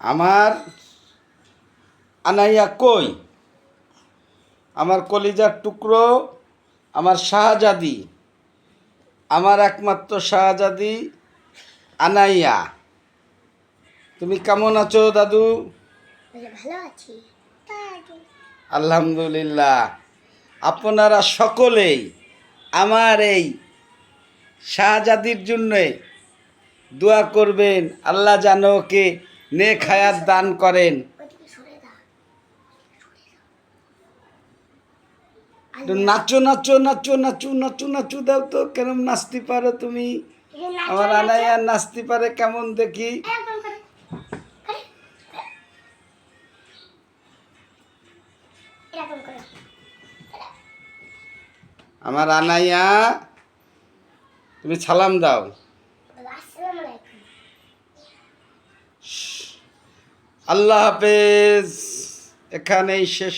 আমার আনাইয়া কই, আমার কলিজার টুকরো, আমার শাহজাদি, আমার একমাত্র শাহজাদি আনাইয়া। তুমি কেমন আছো দাদু? ভালো আছি। আলহামদুলিল্লাহ। আপনারা সকলেই আমার এই শাহজাদির জন্যে দোয়া করবেন, আল্লাহ যেন ওকে নেক হায়াত দান করেন। একটু নাচো নাচো নাচো নাচো নাচো নাচো দাও তো, কেমন নাচতে পারো তুমি? আমার আনাইয়া নাচতে পারে কেমন দেখি। আমার আনাইয়া, তুমি সালাম দাও। আল্লাহ হাফেজ। এখানেই শেষ